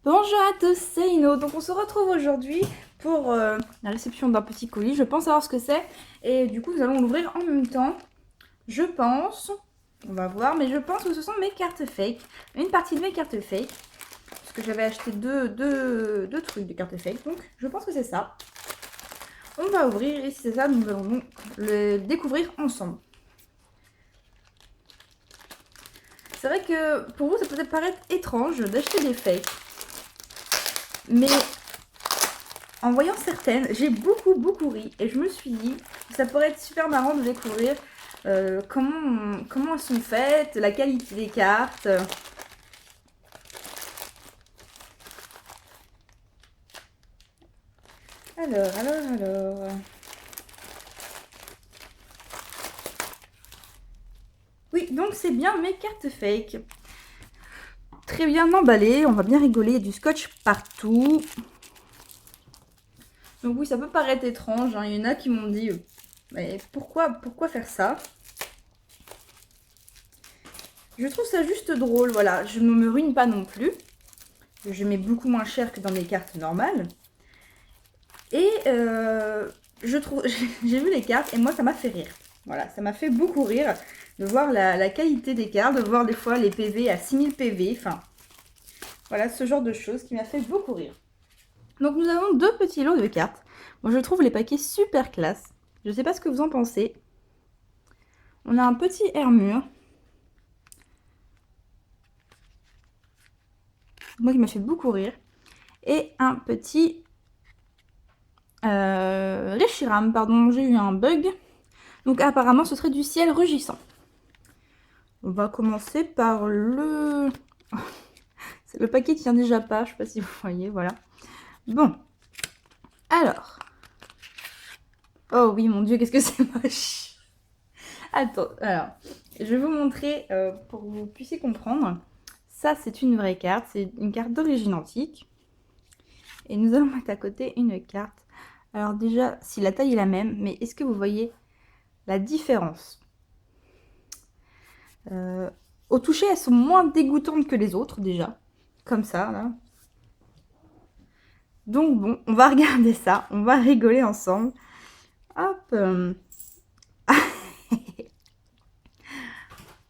Bonjour à tous, c'est Ino. Donc on se retrouve aujourd'hui pour la réception d'un petit colis. Je pense savoir ce que c'est et du coup nous allons l'ouvrir en même temps. Je pense, on va voir, mais je pense que ce sont mes cartes fake. Une partie de mes cartes fake. Parce que j'avais acheté deux trucs de cartes fake. Donc je pense que c'est ça. On va ouvrir et si c'est ça, nous allons donc le découvrir ensemble. C'est vrai que pour vous ça peut paraître étrange d'acheter des fakes. Mais en voyant certaines, j'ai beaucoup ri et je me suis dit que ça pourrait être super marrant de découvrir comment elles sont faites, la qualité des cartes. Alors. Oui, donc c'est bien mes cartes fake. Très bien emballées, on va bien rigoler, il y a du scotch partout. Donc oui, ça peut paraître étrange, hein. Il y en a qui m'ont dit mais pourquoi faire ça? Je trouve ça juste drôle, voilà, je ne me ruine pas non plus. Je mets beaucoup moins cher que dans mes cartes normales. Et je trouve, j'ai vu les cartes et moi ça m'a fait rire. Voilà, ça m'a fait beaucoup rire de voir la qualité des cartes, de voir des fois les PV à 6000 PV. Enfin, voilà, ce genre de choses qui m'a fait beaucoup rire. Donc nous avons deux petits lots de cartes. Moi je trouve les paquets super classe. Je sais pas ce que vous en pensez. On a un petit Hermure. Moi qui m'a fait beaucoup rire. Et un petit Reshiram, pardon, j'ai eu un bug. Donc apparemment ce serait du ciel rugissant. On va commencer par le... C'est le paquet qui tient déjà pas, je sais pas si vous voyez, voilà. Bon. Alors. Oh oui, mon Dieu, qu'est-ce que c'est moche. Attends, alors. Je vais vous montrer pour que vous puissiez comprendre. Ça, c'est une vraie carte. C'est une carte d'origine antique. Et nous allons mettre à côté une carte. Alors déjà, si la taille est la même, mais est-ce que vous voyez la différence? Au toucher, elles sont moins dégoûtantes que les autres, déjà. Comme ça, là. Donc bon, on va regarder ça. On va rigoler ensemble. Hop.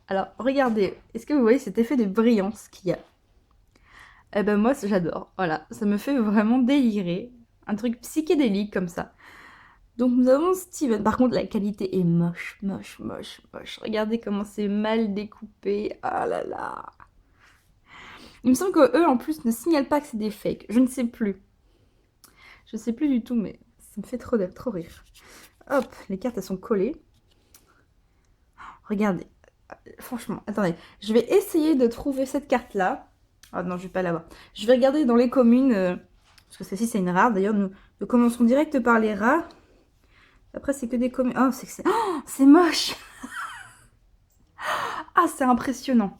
Alors, regardez. Est-ce que vous voyez cet effet de brillance qu'il y a? Eh ben moi, j'adore. Voilà, ça me fait vraiment délirer. Un truc psychédélique comme ça. Donc nous avons Steven. Par contre, la qualité est moche. Regardez comment c'est mal découpé. Ah là là. Il me semble que eux, en plus, ne signalent pas que c'est des fakes. Je ne sais plus. Je sais plus du tout, mais ça me fait trop rire. Hop, les cartes, elles sont collées. Regardez. Franchement, attendez. Je vais essayer de trouver cette carte-là. Ah non, je vais pas l'avoir. Je vais regarder dans les communes. Parce que celle-ci, c'est une rare. D'ailleurs, nous commençons direct par les rares. Après, c'est que des communes. Oh, c'est moche. Ah, c'est impressionnant.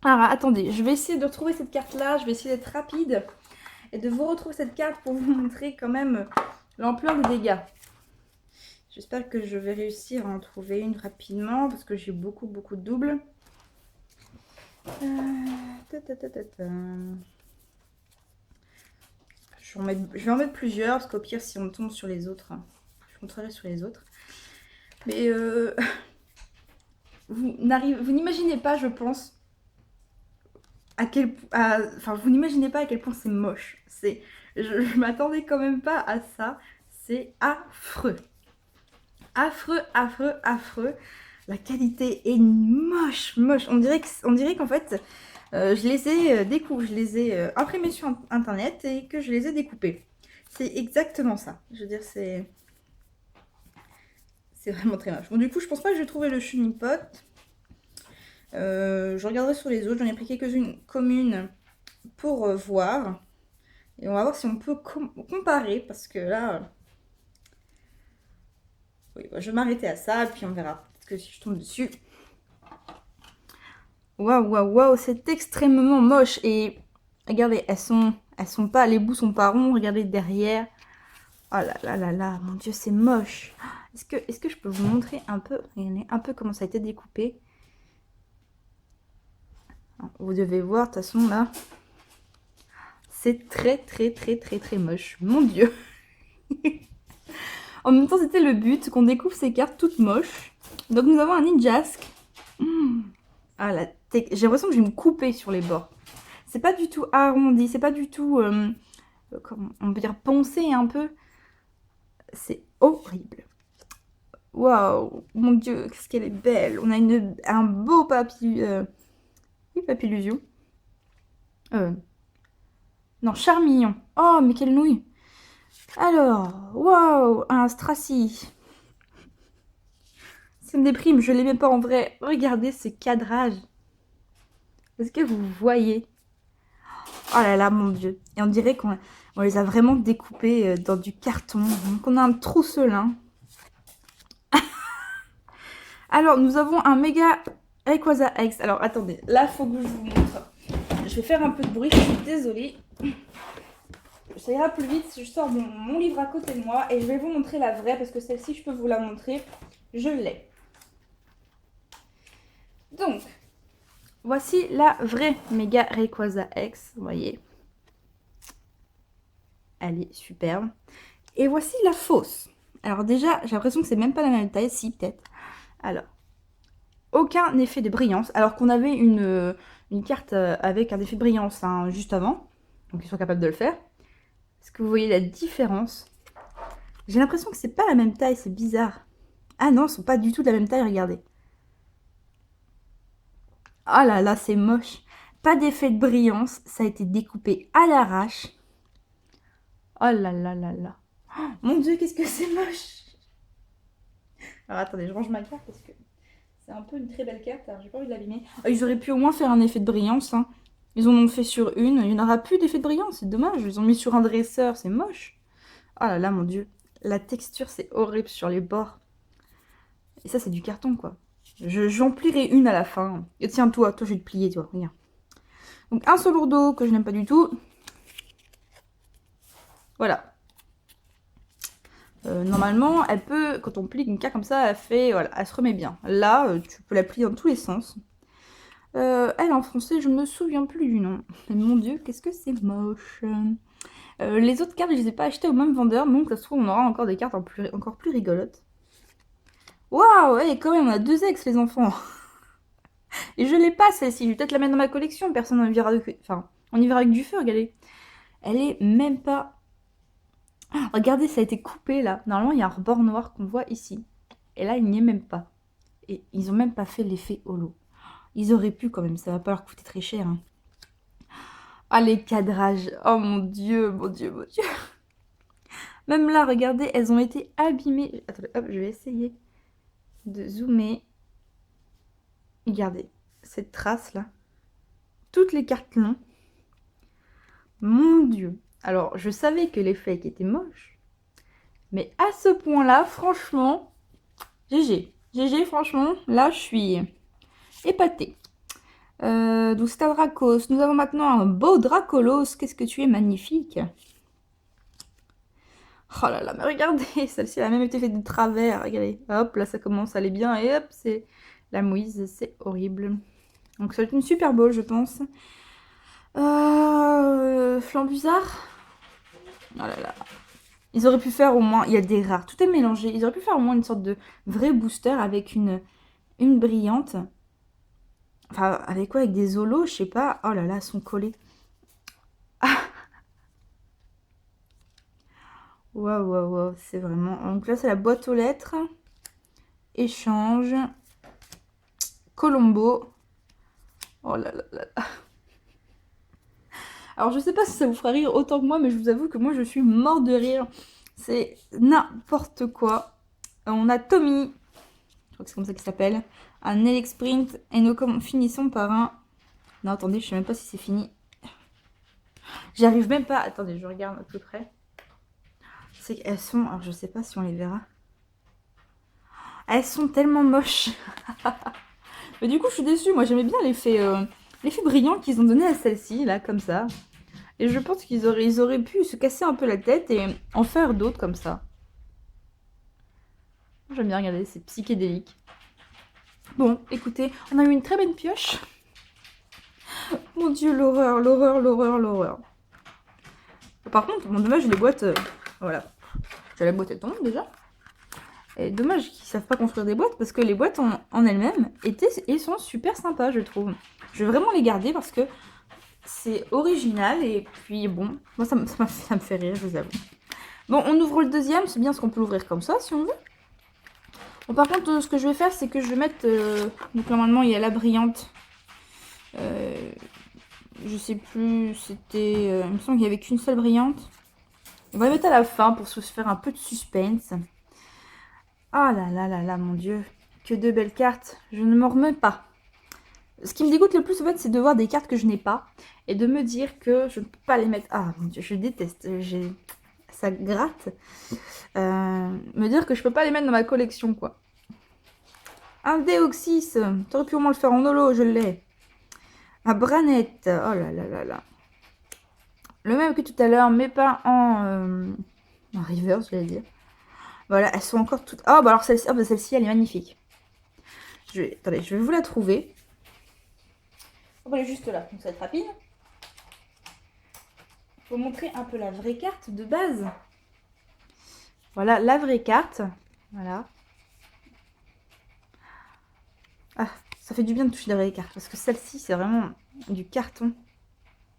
Alors, attendez. Je vais essayer de retrouver cette carte-là. Je vais essayer d'être rapide. Et de vous retrouver cette carte pour vous montrer quand même l'ampleur des dégâts. J'espère que je vais réussir à en trouver une rapidement. Parce que j'ai beaucoup de doubles. Je vais en mettre plusieurs, parce qu'au pire, si on tombe sur les autres, je montrerai sur les autres. Mais vous n'imaginez pas, je pense, vous n'imaginez pas à quel point c'est moche. Je m'attendais quand même pas à ça. C'est affreux. Affreux. La qualité est moche. On dirait qu'en fait, je les ai imprimés sur internet et que je les ai découpés. C'est exactement ça. Je veux dire, c'est vraiment très moche. Bon, du coup, je pense pas que je vais trouver le Chunipot. Je regarderai sur les autres. J'en ai pris quelques-unes communes pour voir. Et on va voir si on peut comparer. Parce que là... Oui, bah, je vais m'arrêter à ça. Puis on verra. Peut-être que si je tombe dessus... Waouh, c'est extrêmement moche. Et regardez, elles sont pas, les bouts sont pas ronds. Regardez derrière. Oh là, mon Dieu, c'est moche. Est-ce que je peux vous montrer un peu, regardez, un peu comment ça a été découpé? Vous devez voir, de toute façon, là. C'est très très très très très moche. Mon Dieu. En même temps, c'était le but, qu'on découvre ces cartes toutes moches. Donc nous avons un Ninjask. Ah, j'ai l'impression que je vais me couper sur les bords. C'est pas du tout arrondi, c'est pas du tout, comment on peut dire, poncé un peu. C'est horrible. Waouh, mon Dieu, qu'est-ce qu'elle est belle. On a un beau papillusion. Non, Charmillon. Oh, mais quelle nouille. Alors, waouh, un Stracy. Ça me déprime, je l'aimais pas en vrai. Regardez ce cadrage. Est-ce que vous voyez? Oh là là, mon Dieu. Et on dirait qu'on les a vraiment découpés dans du carton. Donc on a un trousselin. Alors, nous avons un méga Rayquaza X. Alors, attendez. Là, faut que je vous montre. Je vais faire un peu de bruit, je suis désolée. Ça ira plus vite si je sors mon livre à côté de moi. Et je vais vous montrer la vraie, parce que celle-ci, je peux vous la montrer. Je l'ai. Donc, voici la vraie méga Rayquaza X. Vous voyez. Elle est superbe. Et voici la fausse. Alors déjà, j'ai l'impression que c'est même pas la même taille. Si, peut-être. Alors, aucun effet de brillance. Alors qu'on avait une carte avec un effet de brillance hein, juste avant. Donc ils sont capables de le faire. Est-ce que vous voyez la différence? J'ai l'impression que c'est pas la même taille. C'est bizarre. Ah non, ils sont pas du tout de la même taille. Regardez. Ah là là, c'est moche. Pas d'effet de brillance. Ça a été découpé à l'arrache. Oh là là là là. Oh, mon Dieu, qu'est-ce que c'est moche. Alors attendez, je range ma carte parce que c'est un peu une très belle carte. Alors j'ai pas envie de l'abîmer. Oh, ils auraient pu au moins faire un effet de brillance. Hein. Ils en ont fait sur une. Il n'y en aura plus d'effet de brillance. C'est dommage. Ils ont mis sur un dresseur. C'est moche. Oh là là, mon Dieu. La texture, c'est horrible sur les bords. Et ça, c'est du carton, quoi. J'en plierai une à la fin. Et tiens, toi, je vais te plier, toi. Regarde. Donc, un Solourdo que je n'aime pas du tout. Voilà. Normalement, elle peut, quand on plie une carte comme ça, voilà, elle se remet bien. Là, tu peux la plier dans tous les sens. Elle en français, je me souviens plus du nom. Mais mon Dieu, qu'est-ce que c'est moche. Les autres cartes, je les ai pas achetées au même vendeur, donc ça se trouve, on aura encore des cartes encore plus rigolotes. Waouh, ouais, quand même, on a 2 ex, les enfants. Et je l'ai pas, celle-ci. Je vais peut-être la mettre dans ma collection. Personne n'en verra. Enfin, on y verra avec du feu, regardez. Elle est même pas. Ah, regardez, ça a été coupé là. Normalement, il y a un rebord noir qu'on voit ici. Et là, il n'y est même pas. Et ils ont même pas fait l'effet holo. Ils auraient pu quand même. Ça va pas leur coûter très cher. Hein. Ah, les cadrages. Oh mon Dieu, mon Dieu, mon Dieu. Même là, regardez, elles ont été abîmées. Attendez, hop, je vais essayer de zoomer. Regardez, cette trace là. Toutes les cartes l'ont. Mon Dieu. Alors, je savais que les fakes étaient moches. Mais à ce point-là, franchement, GG. GG, franchement, là, je suis épatée. Donc, c'est un Dracos. Nous avons maintenant un beau Dracolos. Qu'est-ce que tu es magnifique. Oh là là, mais regardez, celle-ci elle a même été faite de travers. Regardez, hop, là, ça commence à aller bien. Et hop, c'est la mouise. C'est horrible. Donc, ça va être une super bowl, je pense. Flambusard. Oh là là. Ils auraient pu faire au moins, il y a des rares, tout est mélangé. Ils auraient pu faire au moins une sorte de vrai booster avec une brillante. Enfin, avec quoi? Avec des holos, je sais pas. Oh là là, elles sont collées. Ah. Waouh, waouh, waouh, c'est vraiment... Donc là, c'est la boîte aux lettres. Échange. Colombo. Oh là là là là. Alors, je sais pas si ça vous fera rire autant que moi, mais je vous avoue que moi, je suis mort de rire. C'est n'importe quoi. On a Tommy. Je crois que c'est comme ça qu'il s'appelle. Un Elix Sprint. Et nous finissons par un... Non, attendez, je sais même pas si c'est fini. J'arrive même pas... Attendez, je regarde à peu près. C'est qu'elles sont... Alors, je sais pas si on les verra. Elles sont tellement moches. Mais du coup, je suis déçue. Moi, j'aimais bien l'effet brillant qu'ils ont donné à celle-ci, là, comme ça. Et je pense qu'ils auraient pu se casser un peu la tête et en faire d'autres comme ça. J'aime bien regarder, c'est psychédélique. Bon, écoutez, on a eu une très belle pioche. Mon Dieu, l'horreur, l'horreur, l'horreur, l'horreur. Par contre, bon, dommage, les boîtes... voilà. La boîte elle tombe déjà. Et dommage qu'ils savent pas construire des boîtes parce que les boîtes en elles-mêmes sont super sympas, je trouve. Je vais vraiment les garder parce que c'est original et puis bon, moi ça me fait rire, je vous avoue. Bon, on ouvre le deuxième, c'est bien parce qu'on peut l'ouvrir comme ça si on veut. Bon, par contre, ce que je vais faire, c'est que je vais mettre... donc normalement, il y a la brillante. Je sais plus, c'était... il me semble qu'il n'y avait qu'une seule brillante. On va la mettre à la fin pour se faire un peu de suspense. Ah là là là là, mon Dieu. Que de belles cartes. Je ne m'en remets pas. Ce qui me dégoûte le plus, en fait, c'est de voir des cartes que je n'ai pas. Et de me dire que je ne peux pas les mettre... Ah, mon Dieu, je déteste. Ça gratte. Me dire que je peux pas les mettre dans ma collection, quoi. Un Déoxys. T'aurais pu au moins le faire en holo, je l'ai. Un Branette. Oh là là là là. Le même que tout à l'heure, mais pas en reverse, je vais dire. Voilà, elles sont encore toutes... Ah, bah alors celle-ci, oh, bah celle-ci, elle est magnifique. Attendez, je vais vous la trouver. Oh, bah, elle est juste là, donc ça va être rapide. Il faut montrer un peu la vraie carte de base. Voilà, la vraie carte. Voilà. Ah, ça fait du bien de toucher la vraie carte, parce que celle-ci, c'est vraiment du carton.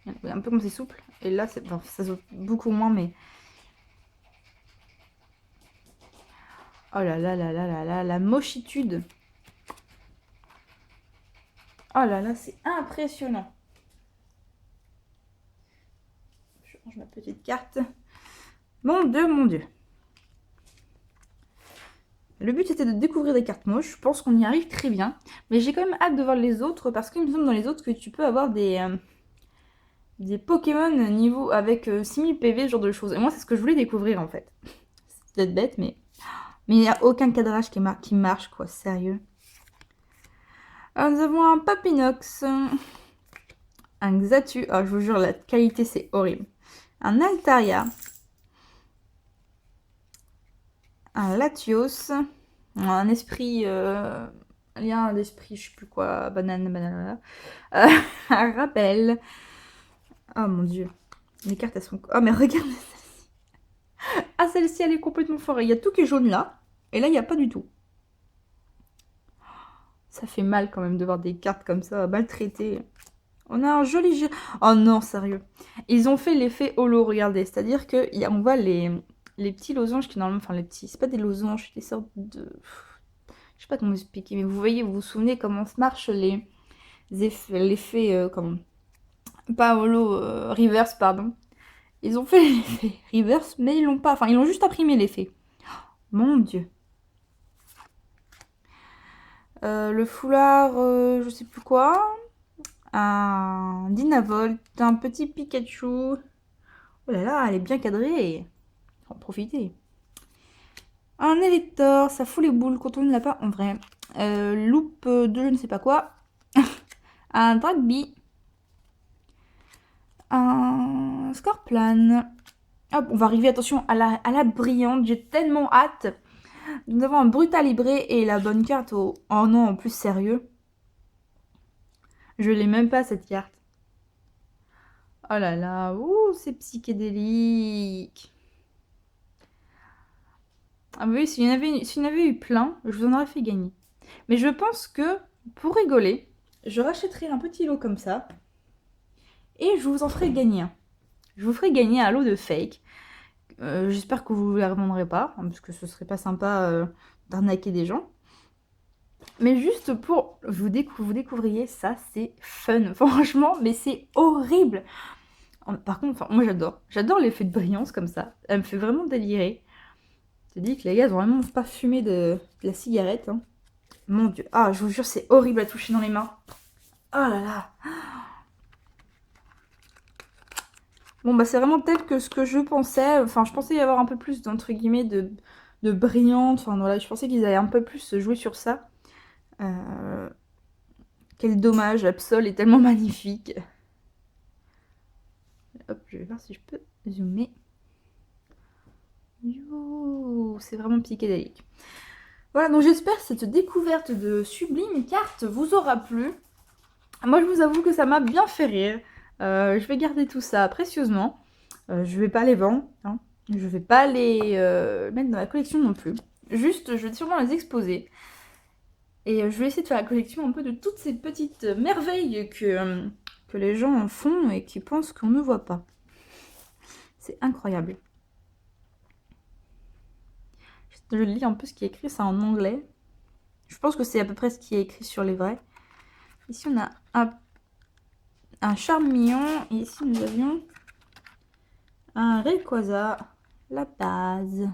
Un peu comme c'est souple. Et là, bon, ça se voit beaucoup moins, mais... Oh là là là là là là, la mochitude. Oh là là, c'est impressionnant. Je range ma petite carte. Mon Dieu, mon Dieu. Le but c'était de découvrir des cartes moches. Je pense qu'on y arrive très bien. Mais j'ai quand même hâte de voir les autres, parce qu'il me semble dans les autres que tu peux avoir des Pokémon niveau avec 6000 PV, ce genre de choses. Et moi, c'est ce que je voulais découvrir en fait. C'est peut-être bête, mais il n'y a aucun cadrage qui marche, quoi. Sérieux. Alors, nous avons un Papinox, un Xatu. Oh, je vous jure, la qualité, c'est horrible. Un Altaria. Un Latios. Un esprit... lien d'esprit, je sais plus quoi. Banane. Un Rappel. Oh mon dieu. Les cartes, elles sont... Oh, mais regardez celle-ci. Ah, celle-ci, elle est complètement forée. Il y a tout qui est jaune là. Et là, il n'y a pas du tout. Ça fait mal quand même de voir des cartes comme ça, maltraitées. On a un joli jeu. Oh non, sérieux. Ils ont fait l'effet holo, regardez. C'est-à-dire qu'on voit les petits losanges qui normalement... Enfin, les petits... C'est pas des losanges, c'est des sortes de... Je sais pas comment vous expliquer, mais vous voyez, vous vous souvenez comment marchent l'effet... comment... Pas holo, reverse, pardon. Ils ont fait l'effet reverse, mais ils l'ont pas. Enfin, ils l'ont juste imprimé l'effet. Mon Dieu. Le foulard, je sais plus quoi. Un Dynavolt, un petit Pikachu. Oh là là, elle est bien cadrée. Faut en profiter. Un Elector, ça fout les boules quand on ne l'a pas en vrai. Loop de je ne sais pas quoi. Un Dragby. Un Scorpion. Hop, on va arriver, attention, à la brillante. J'ai tellement hâte. Nous avons un Brutal Libré et la bonne carte au... Oh non, en plus, sérieux. Je l'ai même pas, cette carte. Oh là là, ouh, c'est psychédélique. Ah oui, s'il y en avait eu plein, je vous en aurais fait gagner. Mais je pense que, pour rigoler, je rachèterai un petit lot comme ça. Et je vous en ferai gagner un. Je vous ferai gagner un lot de fake. J'espère que vous ne les revendrez pas, hein, parce que ce serait pas sympa d'arnaquer des gens. Mais juste pour vous découvriez ça, c'est fun. Franchement, mais c'est horrible. Par contre, moi j'adore. J'adore l'effet de brillance comme ça. Elle me fait vraiment délirer. Je te dis que les gars, ils ont vraiment pas fumé de la cigarette. Hein. Mon Dieu. Ah, je vous jure, c'est horrible à toucher dans les mains. Oh là là. Bon, bah c'est vraiment tel que ce que je pensais. Enfin, je pensais y avoir un peu plus, d'entre guillemets, de brillante. Enfin, voilà, je pensais qu'ils allaient un peu plus jouer sur ça. Quel dommage, Absol est tellement magnifique. Hop, je vais voir si je peux zoomer. C'est vraiment psychédélique. Voilà, donc j'espère que cette découverte de sublime carte vous aura plu. Moi, je vous avoue que ça m'a bien fait rire. Je vais garder tout ça précieusement. Je vais pas les vendre, hein. Je vais pas les mettre dans la collection non plus. Juste, je vais sûrement les exposer. Et je vais essayer de faire la collection un peu de toutes ces petites merveilles que les gens en font et qui pensent qu'on ne voit pas. C'est incroyable. Je lis un peu ce qui est écrit, c'est en anglais. Je pense que c'est à peu près ce qui est écrit sur les vrais. Ici, on a un charmillon. Et ici, nous avions un Rayquaza, la base.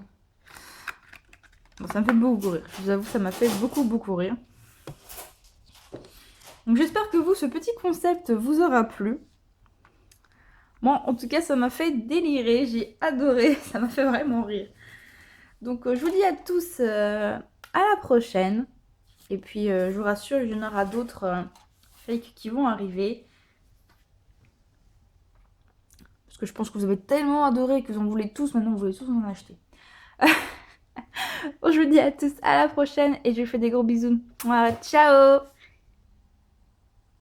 Bon, ça me fait beaucoup rire. Je vous avoue, ça m'a fait beaucoup rire. Donc, j'espère que vous, ce petit concept vous aura plu. Moi, en tout cas, ça m'a fait délirer. J'ai adoré. Ça m'a fait vraiment rire. Donc, je vous dis à tous à la prochaine. Et puis, je vous rassure, il y en aura d'autres fakes qui vont arriver. Parce que je pense que vous avez tellement adoré que vous en voulez tous. Maintenant, vous voulez tous en acheter. Bon, je vous dis à tous à la prochaine et je vous fais des gros bisous. Voilà, ciao!